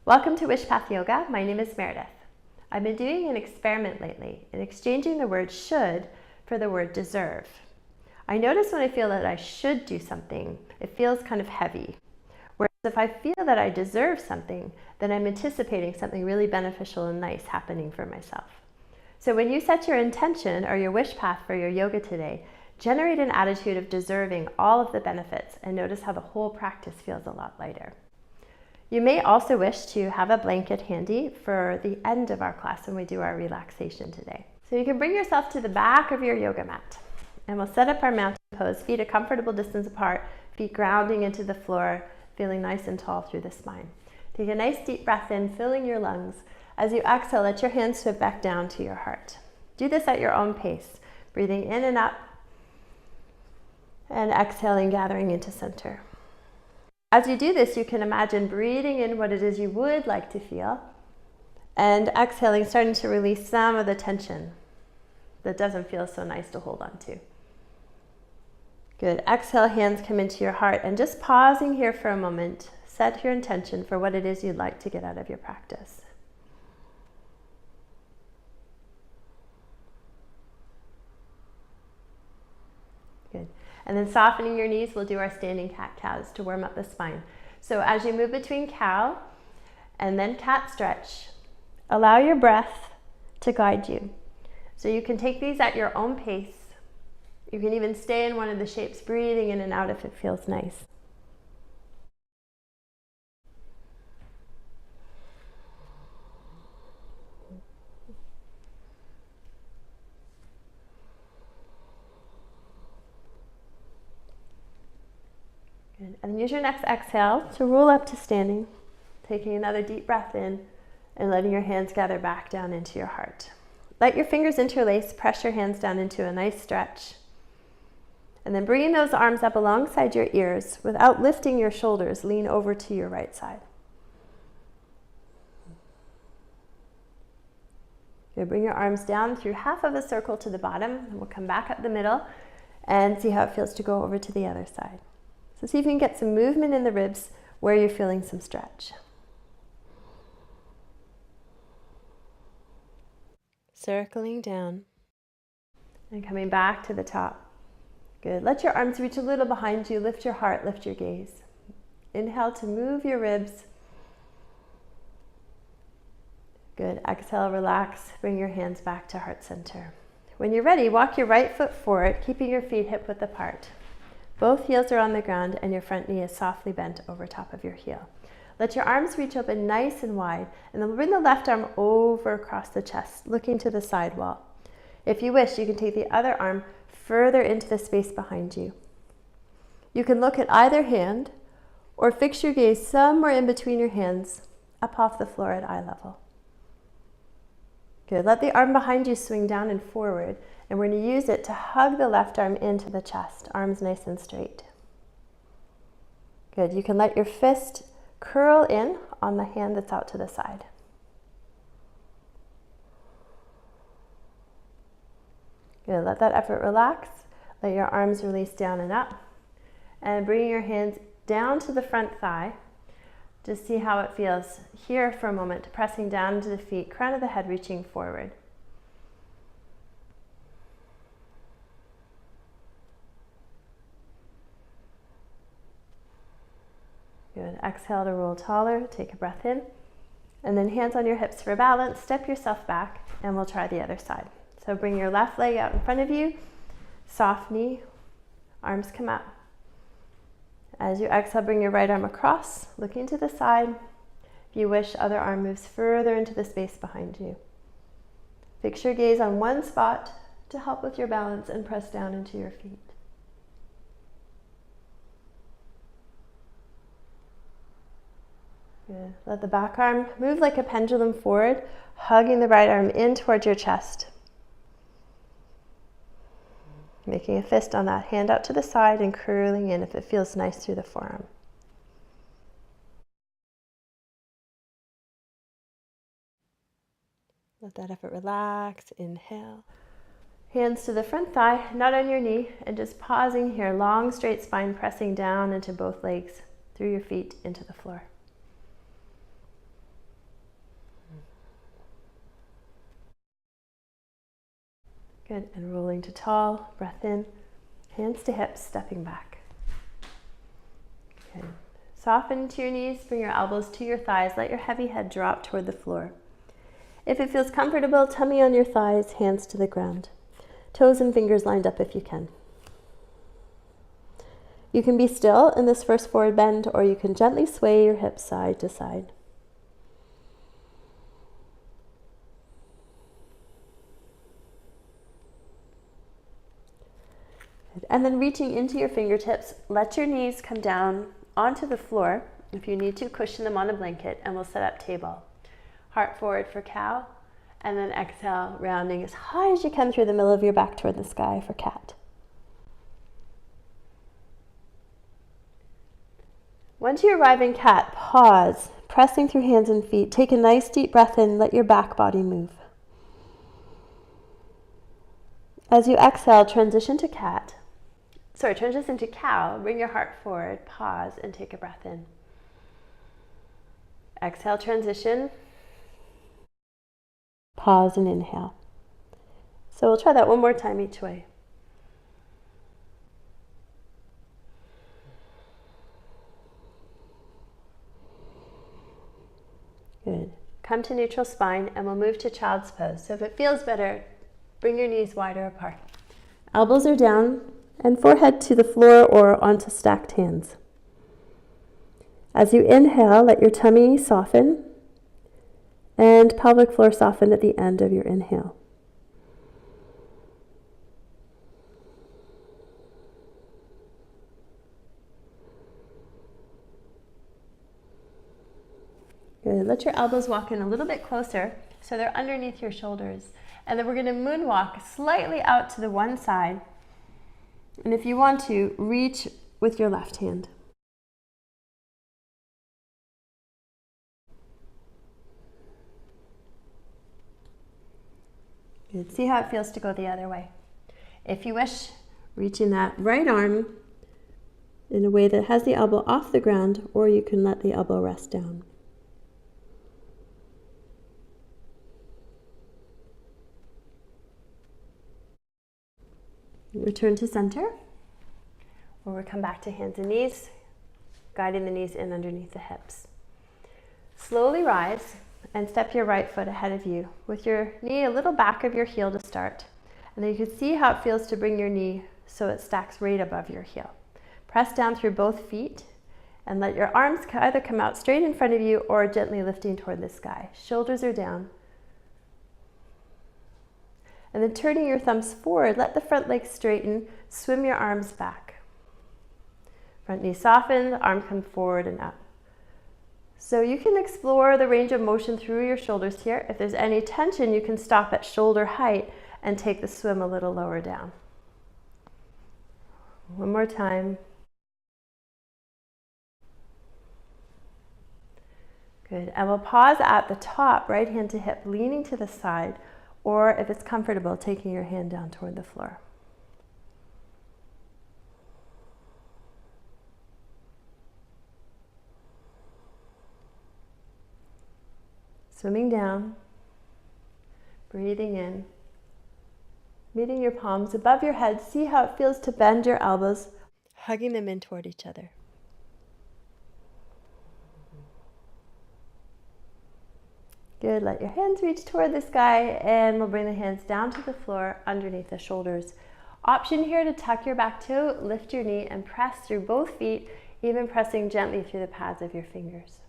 Welcome to Wishpath Yoga. My name is Meredith. I've been doing an experiment lately in exchanging the word should for the word deserve. I notice when I feel that I should do something, it feels kind of heavy. Whereas if I feel that I deserve something, then I'm anticipating something really beneficial and nice happening for myself. So when you set your intention or your wish path for your yoga today, generate an attitude of deserving all of the benefits and notice how the whole practice feels a lot lighter. You may also wish to have a blanket handy for the end of our class when we do our relaxation today. So you can bring yourself to the back of your yoga mat and we'll set up our mountain pose, feet a comfortable distance apart, feet grounding into the floor, feeling nice and tall through the spine. Take a nice deep breath in, filling your lungs. As you exhale, let your hands slip back down to your heart. Do this at your own pace, breathing in and up and exhaling, gathering into center. As you do this, you can imagine breathing in what it is you would like to feel and exhaling, starting to release some of the tension that doesn't feel so nice to hold on to. Good. Exhale, hands come into your heart, and just pausing here for a moment, set your intention for what it is you'd like to get out of your practice. Good. And then softening your knees, we'll do our standing cat-cows to warm up the spine. So as you move between cow and then cat stretch, allow your breath to guide you. So you can take these at your own pace. You can even stay in one of the shapes, breathing in and out if it feels nice. Good. And use your next exhale to roll up to standing, taking another deep breath in and letting your hands gather back down into your heart. Let your fingers interlace, press your hands down into a nice stretch. And then bringing those arms up alongside your ears without lifting your shoulders, lean over to your right side. Good. Bring your arms down through half of a circle to the bottom, and we'll come back up the middle and see how it feels to go over to the other side. So see if you can get some movement in the ribs where you're feeling some stretch. Circling down and coming back to the top. Good. Let your arms reach a little behind you. Lift your heart, lift your gaze. Inhale to move your ribs. Good. Exhale, relax. Bring your hands back to heart center. When you're ready, walk your right foot forward, keeping your feet hip width apart. Both heels are on the ground and your front knee is softly bent over top of your heel. Let your arms reach open nice and wide, and then bring the left arm over across the chest, looking to the side wall. If you wish, you can take the other arm further into the space behind you. You can look at either hand or fix your gaze somewhere in between your hands, up off the floor at eye level. Good. Let the arm behind you swing down and forward, and we're going to use it to hug the left arm into the chest, arms nice and straight. Good. You can let your fist curl in on the hand that's out to the side. Good. Let that effort relax. Let your arms release down and up. And bring your hands down to the front thigh. Just see how it feels here for a moment, pressing down into the feet, crown of the head reaching forward. Good. Exhale to roll taller. Take a breath in. And then hands on your hips for balance. Step yourself back and we'll try the other side. So bring your left leg out in front of you. Soft knee. Arms come up. As you exhale, bring your right arm across, looking to the side. If you wish, other arm moves further into the space behind you. Fix your gaze on one spot to help with your balance and press down into your feet. Good. Let the back arm move like a pendulum forward, hugging the right arm in towards your chest. Making a fist on that hand out to the side and curling in if it feels nice through the forearm. Let that effort relax. Inhale. Hands to the front thigh, not on your knee, and just pausing here, long straight spine pressing down into both legs, through your feet into the floor. Good, and rolling to tall, breath in, hands to hips, stepping back. Good. Soften to your knees, bring your elbows to your thighs, let your heavy head drop toward the floor. If it feels comfortable, tummy on your thighs, hands to the ground. Toes and fingers lined up if you can. You can be still in this first forward bend, or you can gently sway your hips side to side. And then reaching into your fingertips, let your knees come down onto the floor. If you need to, cushion them on a blanket, and we'll set up table. Heart forward for cow, and then exhale, rounding as high as you can through the middle of your back toward the sky for cat. Once you arrive in cat, pause, pressing through hands and feet. Take a nice deep breath in, let your back body move. As you exhale, transition to cow, bring your heart forward, pause, and take a breath in. Exhale, transition. Pause and inhale. So we'll try that one more time each way. Good. Come to neutral spine, and we'll move to child's pose. So if it feels better, bring your knees wider apart. Elbows are down and forehead to the floor or onto stacked hands. As you inhale, let your tummy soften and pelvic floor soften at the end of your inhale. Good. Let your elbows walk in a little bit closer so they're underneath your shoulders. And then we're going to moonwalk slightly out to the one side. And if you want to, reach with your left hand. Good. See how it feels to go the other way. If you wish, reaching that right arm in a way that has the elbow off the ground, or you can let the elbow rest down. Return to center, or we come back to hands and knees, guiding the knees in underneath the hips. Slowly rise and step your right foot ahead of you with your knee a little back of your heel to start. And then you can see how it feels to bring your knee so it stacks right above your heel. Press down through both feet and let your arms either come out straight in front of you or gently lifting toward the sky. Shoulders are down. And then turning your thumbs forward, let the front leg straighten, swim your arms back. Front knee soften, arm come forward and up. So you can explore the range of motion through your shoulders here. If there's any tension, you can stop at shoulder height and take the swim a little lower down. One more time. Good. And we'll pause at the top, right hand to hip, leaning to the side. Or if it's comfortable, taking your hand down toward the floor. Swimming down, breathing in, meeting your palms above your head. See how it feels to bend your elbows, hugging them in toward each other. Good, let your hands reach toward the sky, and we'll bring the hands down to the floor underneath the shoulders. Option here to tuck your back toe, lift your knee, and press through both feet, even pressing gently through the pads of your fingers.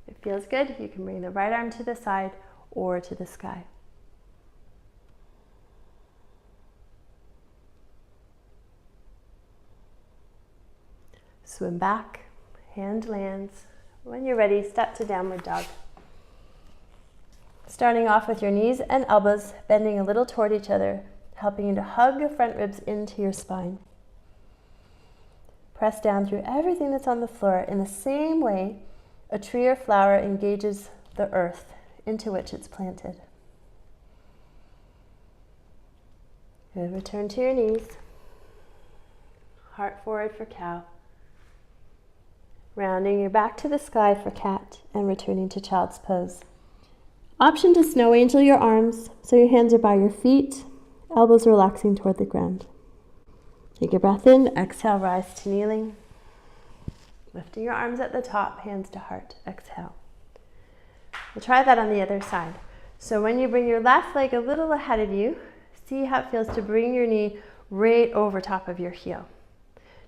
If it feels good, you can bring the right arm to the side or to the sky. Swim back, hand lands. When you're ready, step to downward dog. Starting off with your knees and elbows bending a little toward each other, helping you to hug the front ribs into your spine. Press down through everything that's on the floor in the same way a tree or flower engages the earth into which it's planted. Good. Return to your knees. Heart forward for cow. Rounding your back to the sky for cat. and returning to child's pose. Option to snow angel your arms, so your hands are by your feet, elbows relaxing toward the ground. Take a breath in, exhale, rise to kneeling. Lifting your arms at the top, hands to heart, exhale. We'll try that on the other side. So when you bring your left leg a little ahead of you, see how it feels to bring your knee right over top of your heel.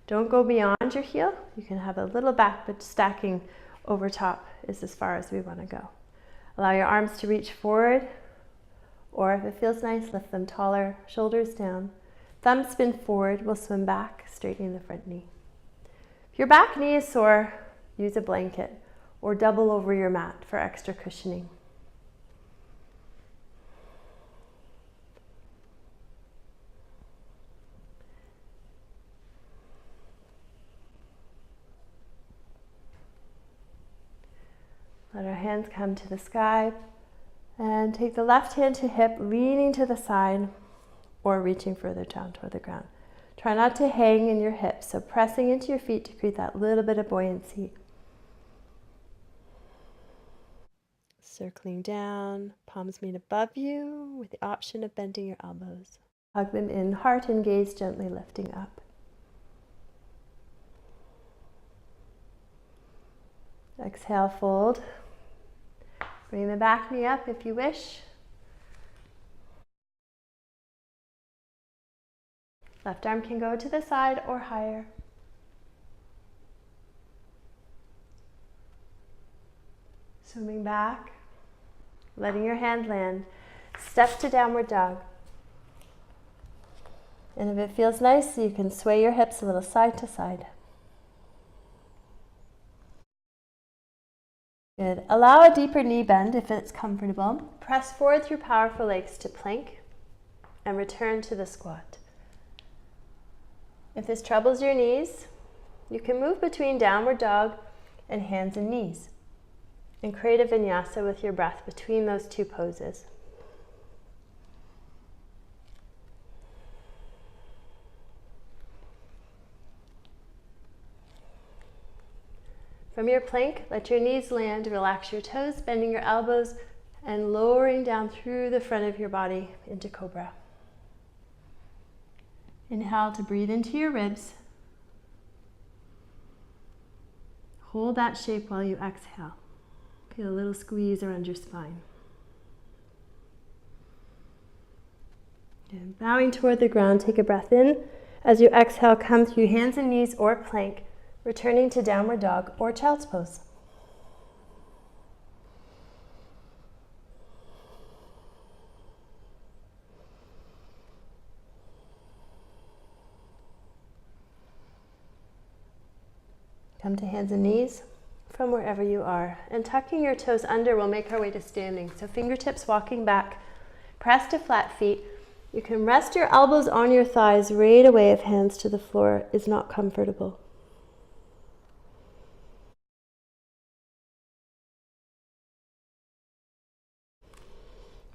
Don't go beyond your heel. You can have a little back, but stacking over top is as far as we want to go. Allow your arms to reach forward, or if it feels nice, lift them taller, shoulders down. Thumbs spin forward, we'll swim back, straightening the front knee. If your back knee is sore, use a blanket or double over your mat for extra cushioning. Let our hands come to the sky and take the left hand to hip, leaning to the side or reaching further down toward the ground. Try not to hang in your hips, so pressing into your feet to create that little bit of buoyancy. Circling down, palms meet above you with the option of bending your elbows. Hug them in, heart and gaze gently lifting up. Exhale, fold. Bring the back knee up if you wish. Left arm can go to the side or higher. Swimming back, letting your hand land. Step to downward dog. And if it feels nice, you can sway your hips a little side to side. Good. Allow a deeper knee bend if it's comfortable. Press forward through powerful legs to plank and return to the squat. If this troubles your knees, you can move between downward dog and hands and knees and create a vinyasa with your breath between those two poses. From your plank, let your knees land, relax your toes, bending your elbows and lowering down through the front of your body into cobra. Inhale to breathe into your ribs. Hold that shape while you exhale. Feel a little squeeze around your spine. And bowing toward the ground, take a breath in. As you exhale, come through hands and knees or plank, returning to downward dog or child's pose. Come to hands and knees from wherever you are. And tucking your toes under will make our way to standing. So fingertips walking back, press to flat feet. You can rest your elbows on your thighs right away if hands to the floor is not comfortable.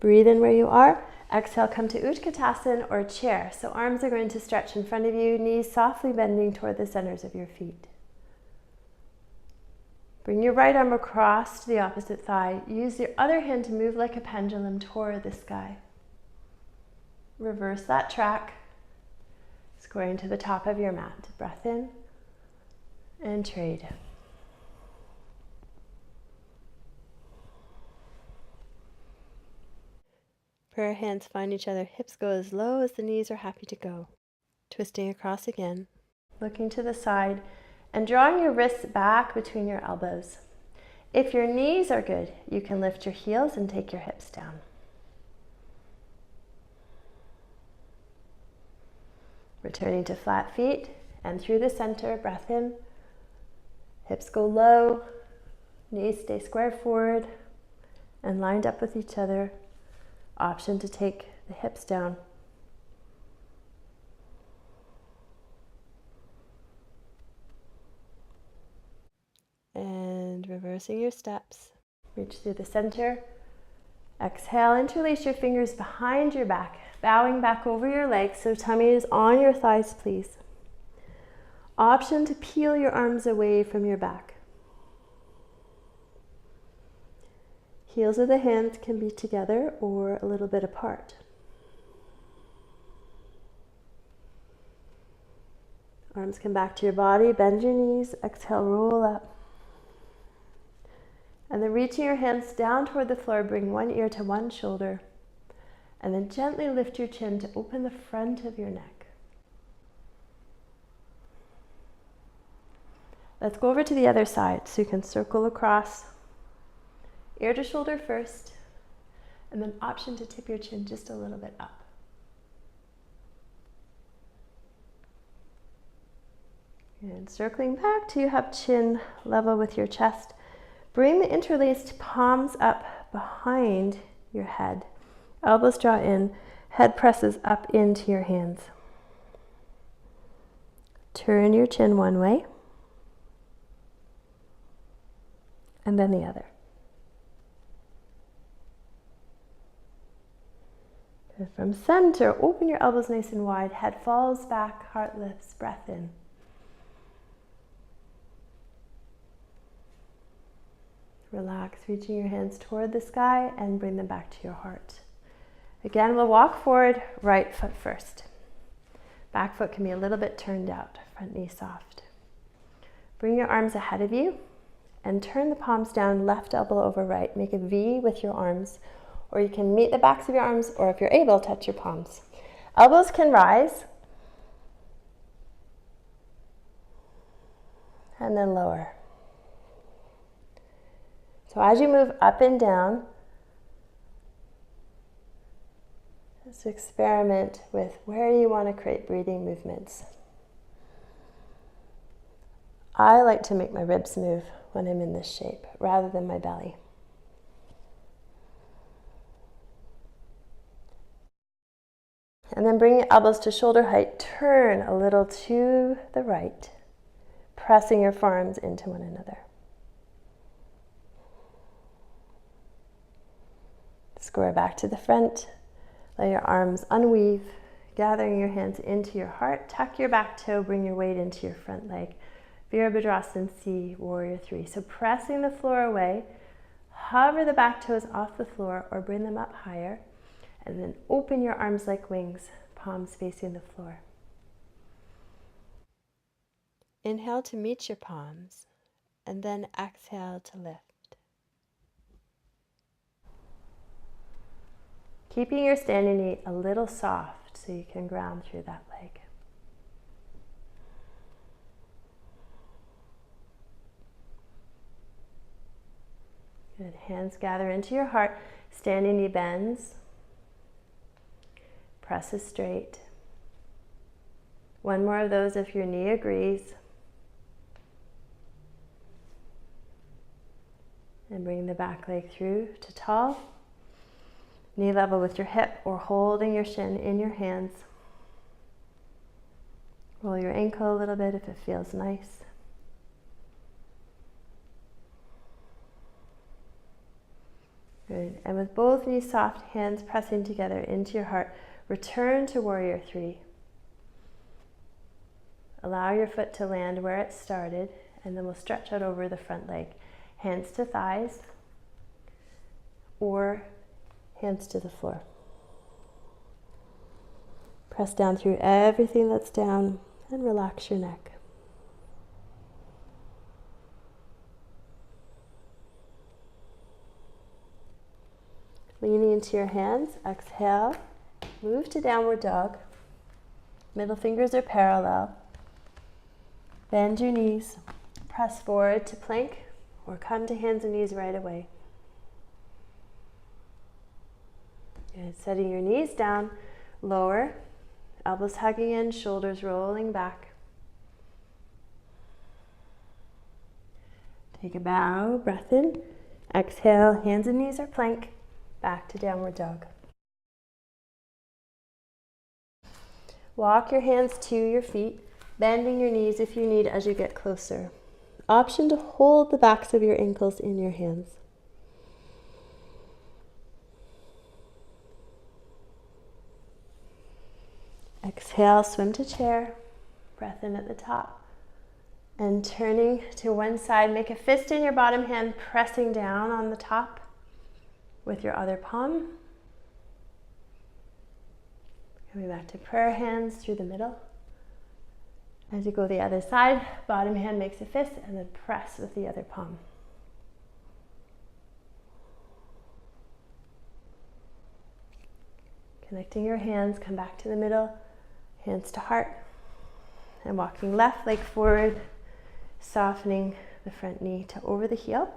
Breathe in where you are. Exhale, come to Utkatasana or chair. So arms are going to stretch in front of you, knees softly bending toward the centers of your feet. Bring your right arm across to the opposite thigh. Use your other hand to move like a pendulum toward the sky. Reverse that track, squaring to the top of your mat. Breath in and trade. Prayer hands find each other. Hips go as low as the knees are happy to go. Twisting across again. Looking to the side and drawing your wrists back between your elbows. If your knees are good, you can lift your heels and take your hips down. Returning to flat feet and through the center, breath in. Hips go low, knees stay square forward and lined up with each other. Option to take the hips down. And reversing your steps. Reach through the center. Exhale, interlace your fingers behind your back, bowing back over your legs so tummy is on your thighs, please. Option to peel your arms away from your back. Heels of the hands can be together or a little bit apart. Arms come back to your body, bend your knees, exhale, roll up. And then reaching your hands down toward the floor, bring one ear to one shoulder. And then gently lift your chin to open the front of your neck. Let's go over to the other side so you can circle across. Ear to shoulder first, and then option to tip your chin just a little bit up. And circling back till you have chin level with your chest. Bring the interlaced palms up behind your head. Elbows draw in, head presses up into your hands. Turn your chin one way, and then the other. And from center, open your elbows nice and wide, head falls back, heart lifts, breath in. Relax, reaching your hands toward the sky and bring them back to your heart. Again, we'll walk forward, right foot first. Back foot can be a little bit turned out, front knee soft. Bring your arms ahead of you and turn the palms down, left elbow over right. Make a V with your arms, or you can meet the backs of your arms, or if you're able, touch your palms. Elbows can rise, and then lower. So as you move up and down, just experiment with where you want to create breathing movements. I like to make my ribs move when I'm in this shape, rather than my belly. And then bring your elbows to shoulder height, turn a little to the right, pressing your forearms into one another. Square back to the front, let your arms unweave, gathering your hands into your heart, tuck your back toe, bring your weight into your front leg. Virabhadrasana C, Warrior 3. So pressing the floor away, hover the back toes off the floor or bring them up higher, and then open your arms like wings, palms facing the floor. Inhale to meet your palms, and then exhale to lift. Keeping your standing knee a little soft so you can ground through that leg. Good. Hands gather into your heart. Standing knee bends. Presses straight. One more of those if your knee agrees. And bring the back leg through to tall. Knee level with your hip or holding your shin in your hands. Roll your ankle a little bit if it feels nice. Good. And with both knees soft, hands pressing together into your heart, return to Warrior 3. Allow your foot to land where it started, and then we'll stretch out over the front leg. Hands to thighs or hands to the floor. Press down through everything that's down and relax your neck. Leaning into your hands, exhale, move to downward dog. Middle fingers are parallel. Bend your knees, press forward to plank or come to hands and knees right away. Good. Setting your knees down, lower, elbows hugging in, shoulders rolling back. Take a bow, breath in, exhale, hands and knees are plank, back to downward dog. Walk your hands to your feet, bending your knees if you need as you get closer. Option to hold the backs of your ankles in your hands. Exhale, swim to chair, breath in at the top. And turning to one side, make a fist in your bottom hand, pressing down on the top. with your other palm. Coming back to prayer hands through the middle. As you go the other side, bottom hand makes a fist and then press with the other palm. Connecting your hands, come back to the middle, hands to heart, and walking left leg forward, softening the front knee to over the heel.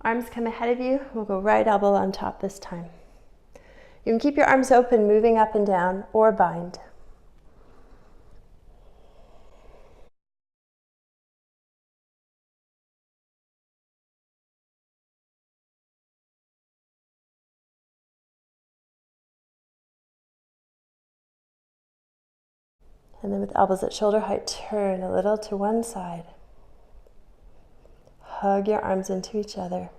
Arms come ahead of you, we'll go right elbow on top this time. You can keep your arms open, moving up and down, or bind. And then with elbows at shoulder height, turn a little to one side. Hug your arms into each other.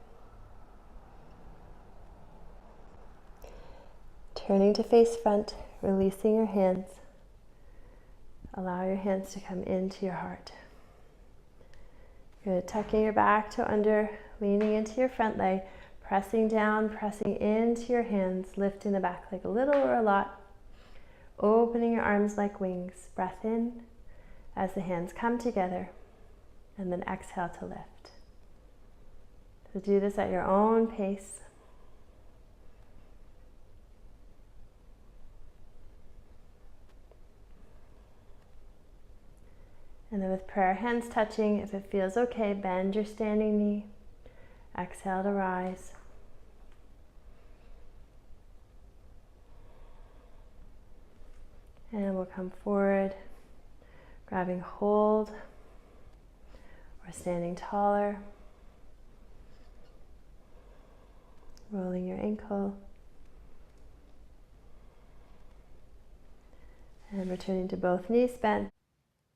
Turning to face front, releasing your hands. Allow your hands to come into your heart. Good. Tucking your back to under, leaning into your front leg, pressing down, pressing into your hands, lifting the back leg a little or a lot. Opening your arms like wings. Breath in as the hands come together, and then exhale to lift. So do this at your own pace. And then with prayer hands touching, if it feels okay, bend your standing knee. Exhale to rise. And we'll come forward, grabbing hold, or standing taller. Rolling your ankle. And returning to both knees bent.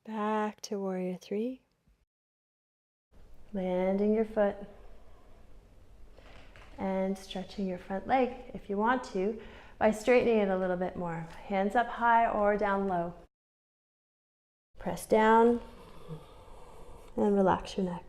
Back to warrior three. Landing your foot. And stretching your front leg if you want to, by straightening it a little bit more. Hands up high or down low. Press down and relax your neck.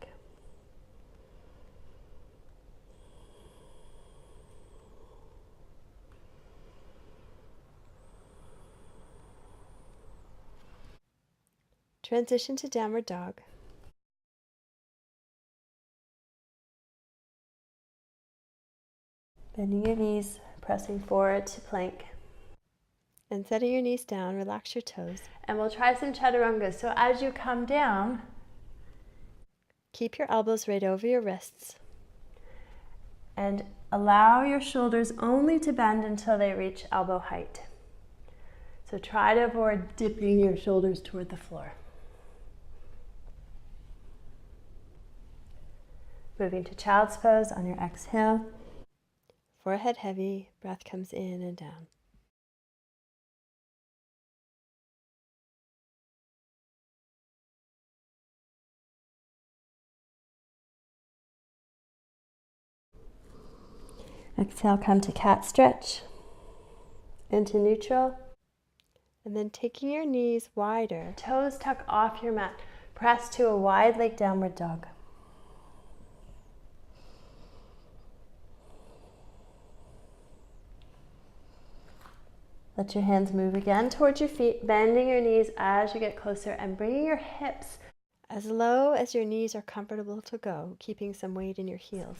Transition to downward dog. Bending your knees, pressing forward to plank. And setting your knees down, relax your toes. And we'll try some chaturanga. So as you come down, keep your elbows right over your wrists. And allow your shoulders only to bend until they reach elbow height. So try to avoid dipping your shoulders toward the floor. Moving to child's pose on your exhale. Forehead heavy, breath comes in and down. Exhale, come to cat stretch, into neutral, and then taking your knees wider, toes tuck off your mat, press to a wide leg downward dog. Let your hands move again towards your feet, bending your knees as you get closer and bringing your hips as low as your knees are comfortable to go, keeping some weight in your heels.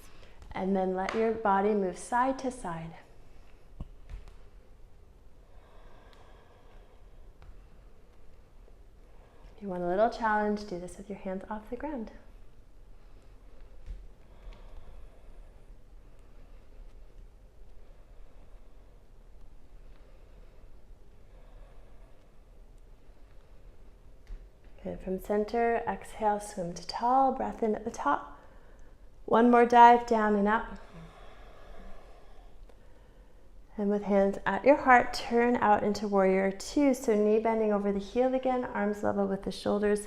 And then let your body move side to side. If you want a little challenge, do this with your hands off the ground. Good. From center, exhale, swim to tall, breath in at the top. One more dive down and up. And with hands at your heart, turn out into warrior two. So knee bending over the heel again, arms level with the shoulders.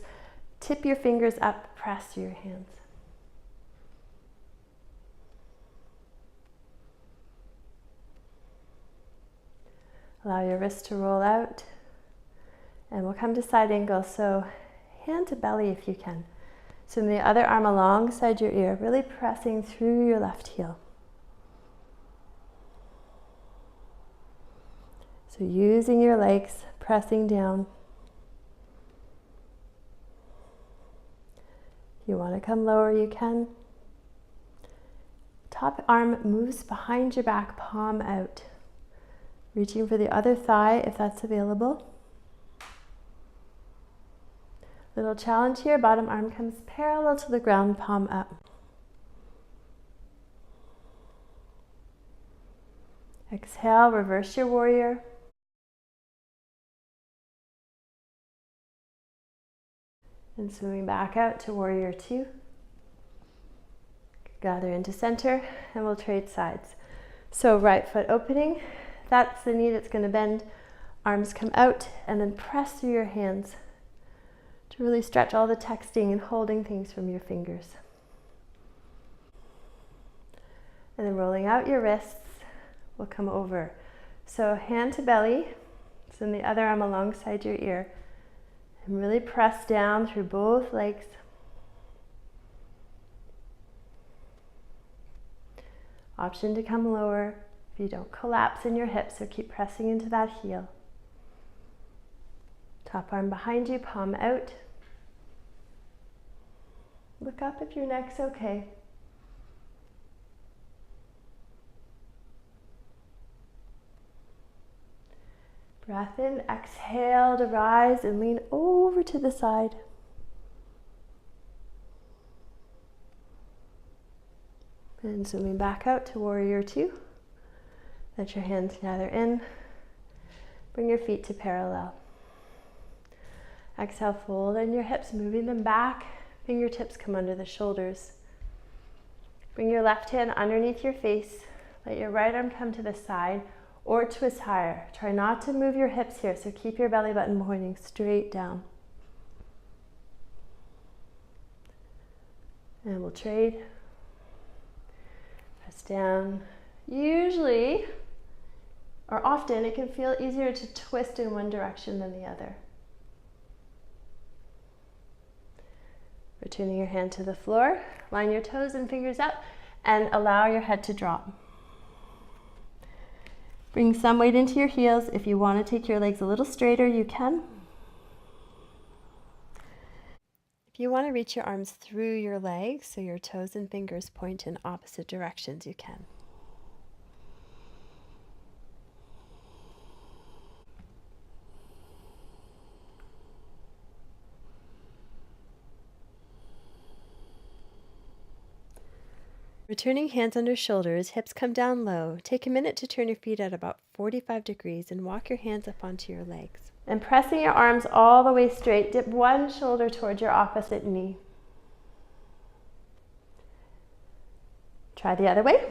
Tip your fingers up, press through your hands. Allow your wrists to roll out. And we'll come to side angle, so hand to belly if you can. Swim the other arm alongside your ear, really pressing through your left heel. So using your legs, pressing down. If you want to come lower, you can. Top arm moves behind your back, palm out. Reaching for the other thigh if that's available. Little challenge here, bottom arm comes parallel to the ground, palm up. Exhale, reverse your warrior. And swimming back out to warrior two. Gather into center and we'll trade sides. So right foot opening, that's the knee that's going to bend. Arms come out and then press through your hands to really stretch all the texting and holding things from your fingers. And then rolling out your wrists, we'll come over. So hand to belly, so then the other arm alongside your ear. And really press down through both legs. Option to come lower if you don't collapse in your hips, so keep pressing into that heel. Top arm behind you, palm out. Look up if your neck's okay. Breath in, exhale to rise and lean over to the side. And zooming back out to warrior two. Let your hands gather in. Bring your feet to parallel. Exhale, fold in your hips, moving them back. Fingertips come under the shoulders. Bring your left hand underneath your face. Let your right arm come to the side or twist higher. Try not to move your hips here, so keep your belly button pointing straight down. And we'll trade. Press down. Usually, or often, it can feel easier to twist in one direction than the other. Returning your hand to the floor, line your toes and fingers up, and allow your head to drop. Bring some weight into your heels. If you want to take your legs a little straighter, you can. If you want to reach your arms through your legs, so your toes and fingers point in opposite directions, you can. Returning hands under shoulders, hips come down low. Take a minute to turn your feet at about 45 degrees and walk your hands up onto your legs. And pressing your arms all the way straight, dip one shoulder towards your opposite knee. Try the other way.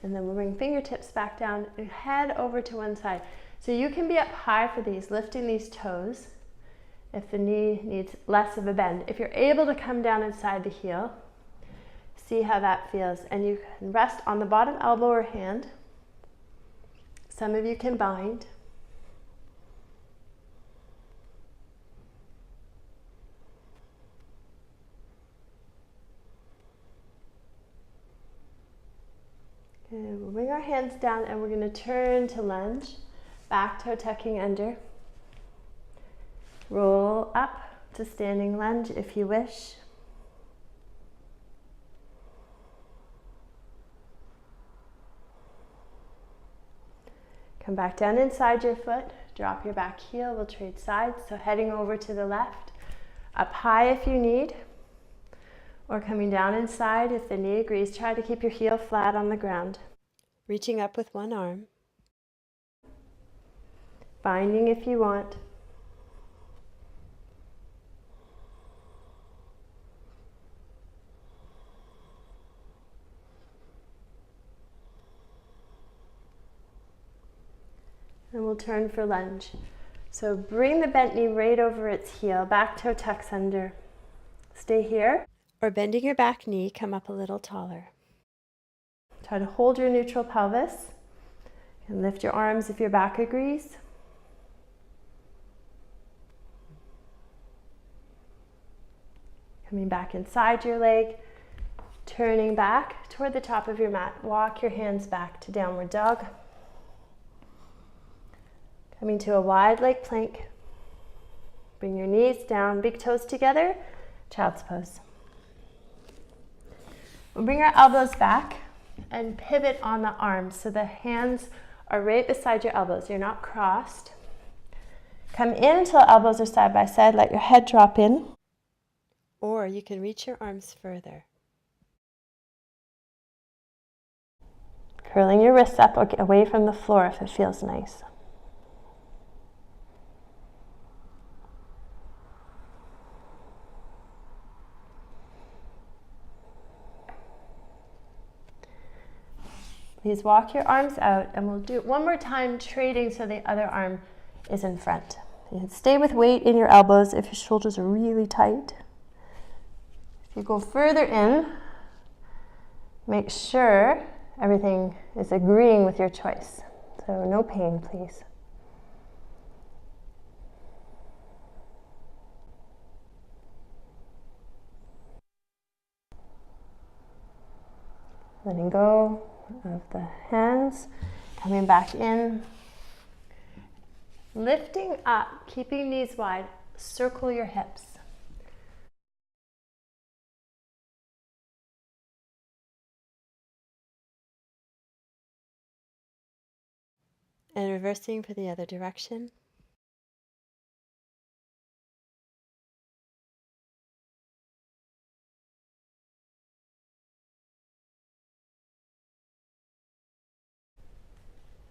And then we'll bring fingertips back down and head over to one side. So you can be up high for these, lifting these toes if the knee needs less of a bend. If you're able to come down inside the heel, see how that feels. And you can rest on the bottom elbow or hand. Some of you can bind. Okay, we'll bring our hands down and we're going to turn to lunge. Back toe tucking under. Roll up to standing lunge if you wish. Come back down inside your foot. Drop your back heel. We'll trade sides. So heading over to the left. Up high if you need. Or coming down inside if the knee agrees. Try to keep your heel flat on the ground. Reaching up with one arm. Binding if you want. And we'll turn for lunge. So bring the bent knee right over its heel, back toe tucks under. Stay here, or bending your back knee, come up a little taller. Try to hold your neutral pelvis and lift your arms if your back agrees. Coming back inside your leg, Turning back toward the top of your mat, walk your hands back to downward dog. Coming to a wide leg plank. Bring your knees down, big toes together, child's pose. We'll bring our elbows back and pivot on the arms so the hands are right beside your elbows. You're not crossed. Come in until elbows are side by side. Let your head drop in. Or you can reach your arms further. Curling your wrists up away from the floor if it feels nice. Please walk your arms out, and we'll do it one more time, trading so the other arm is in front. You can stay with weight in your elbows if your shoulders are really tight. If you go further in, make sure everything is agreeing with your choice. So no pain, please. Letting go of the hands, coming back in. Lifting up, keeping knees wide, circle your hips. And reversing for the other direction.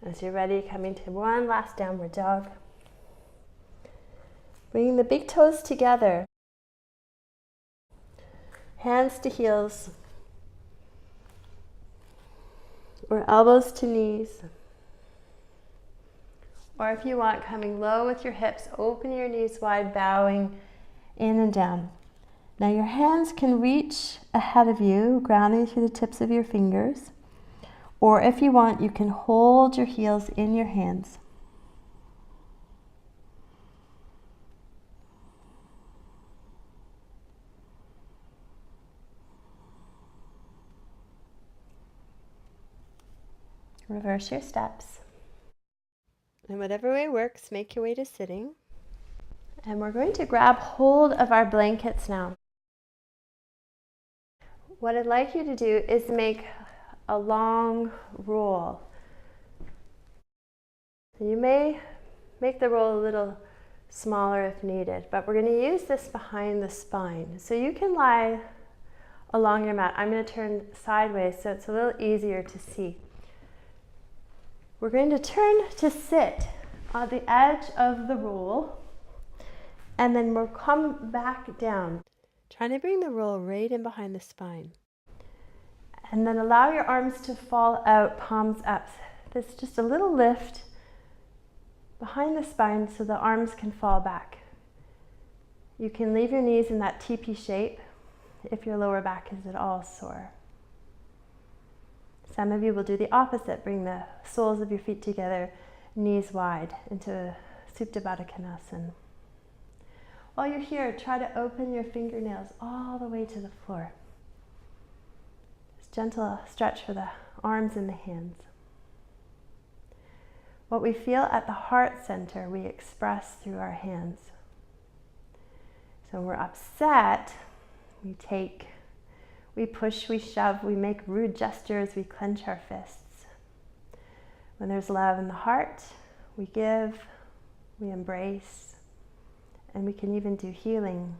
As you're ready, coming to one last downward dog. Bringing the big toes together. Hands to heels. Or elbows to knees. Or if you want, coming low with your hips, open your knees wide, bowing in and down. Now your hands can reach ahead of you, grounding through the tips of your fingers. Or if you want, you can hold your heels in your hands. Reverse your steps. And whatever way works, make your way to sitting. And we're going to grab hold of our blankets now. What I'd like you to do is make a long roll. You may make the roll a little smaller if needed, but we're going to use this behind the spine. So you can lie along your mat. I'm going to turn sideways so it's a little easier to see. We're going to turn to sit on the edge of the roll, and then we'll come back down, trying to bring the roll right in behind the spine. And then allow your arms to fall out, palms up. There's just a little lift behind the spine so the arms can fall back. You can leave your knees in that teepee shape if your lower back is at all sore. Some of you will do the opposite. Bring the soles of your feet together, knees wide, into Supta Baddha Konasana. While you're here, try to open your fingernails all the way to the floor. Gentle stretch for the arms and the hands. What we feel at the heart center, we express through our hands. So when we're upset, we take, we push, we shove, we make rude gestures, we clench our fists. When there's love in the heart, we give, we embrace, and we can even do healing.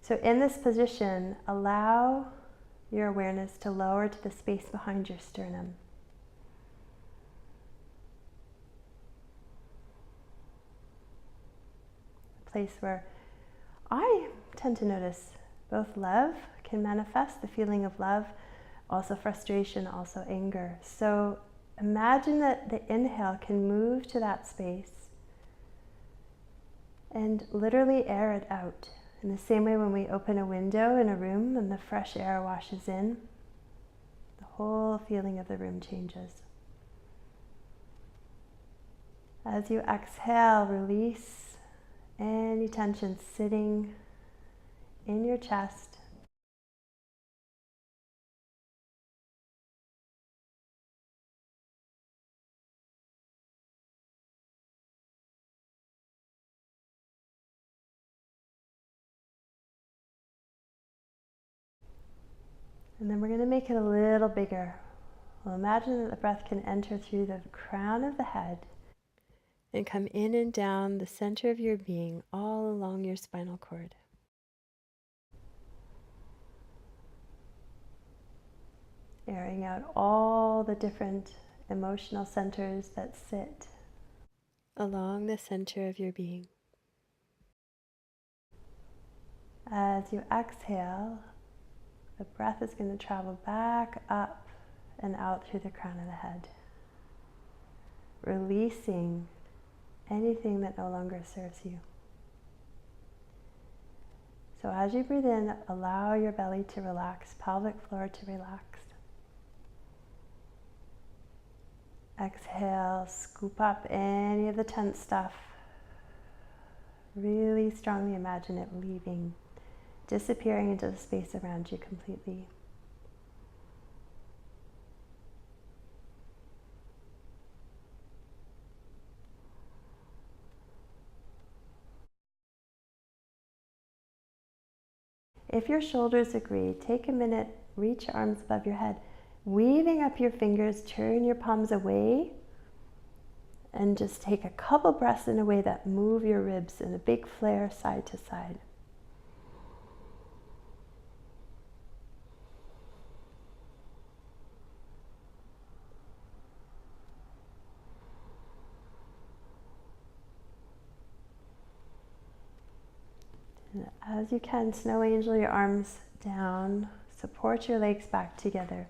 So in this position, allow your awareness to lower to the space behind your sternum. A place where I tend to notice both love can manifest, the feeling of love, also frustration, also anger. So imagine that the inhale can move to that space and literally air it out. In the same way when we open a window in a room and the fresh air washes in, the whole feeling of the room changes. As you exhale, release any tension sitting in your chest. And then we're going to make it a little bigger. We'll imagine that the breath can enter through the crown of the head and come in and down the center of your being, all along your spinal cord. Airing out all the different emotional centers that sit along the center of your being. As you exhale, the breath is going to travel back up and out through the crown of the head, releasing anything that no longer serves you. So as you breathe in, allow your belly to relax, pelvic floor to relax. Exhale, scoop up any of the tense stuff. Really strongly imagine it leaving, disappearing into the space around you completely. If your shoulders agree, take a minute, reach your arms above your head, weaving up your fingers, turn your palms away, and just take a couple breaths in a way that move your ribs in a big flare side to side. And as you can, snow angel your arms down, support your legs back together.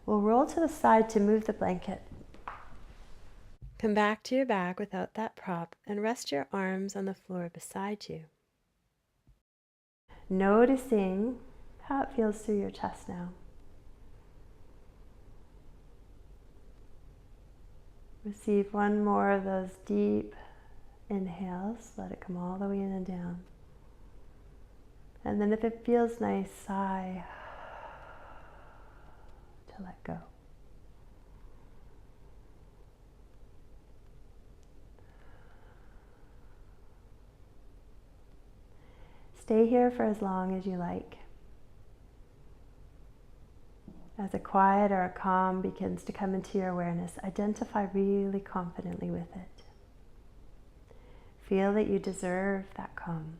We'll roll to the side to move the blanket. Come back to your back without that prop and rest your arms on the floor beside you. Noticing how it feels through your chest now. Receive one more of those deep inhales. Let it come all the way in and down. And then if it feels nice, sigh to let go. Stay here for as long as you like. As a quiet or a calm begins to come into your awareness, identify really confidently with it. Feel that you deserve that calm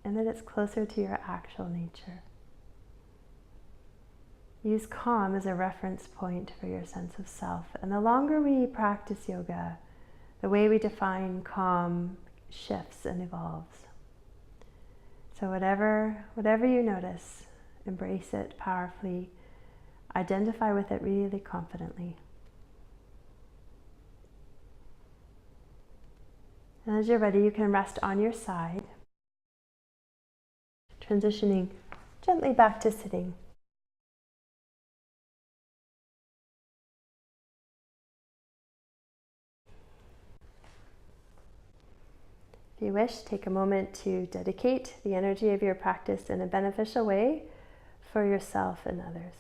and that it's closer to your actual nature. Use calm as a reference point for your sense of self. And the longer we practice yoga, the way we define calm shifts and evolves. So whatever you notice, embrace it powerfully. Identify with it really confidently. And as you're ready, you can rest on your side, transitioning gently back to sitting. If you wish, take a moment to dedicate the energy of your practice in a beneficial way for yourself and others.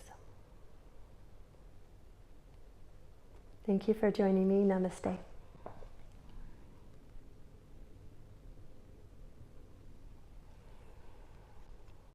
Thank you for joining me. Namaste.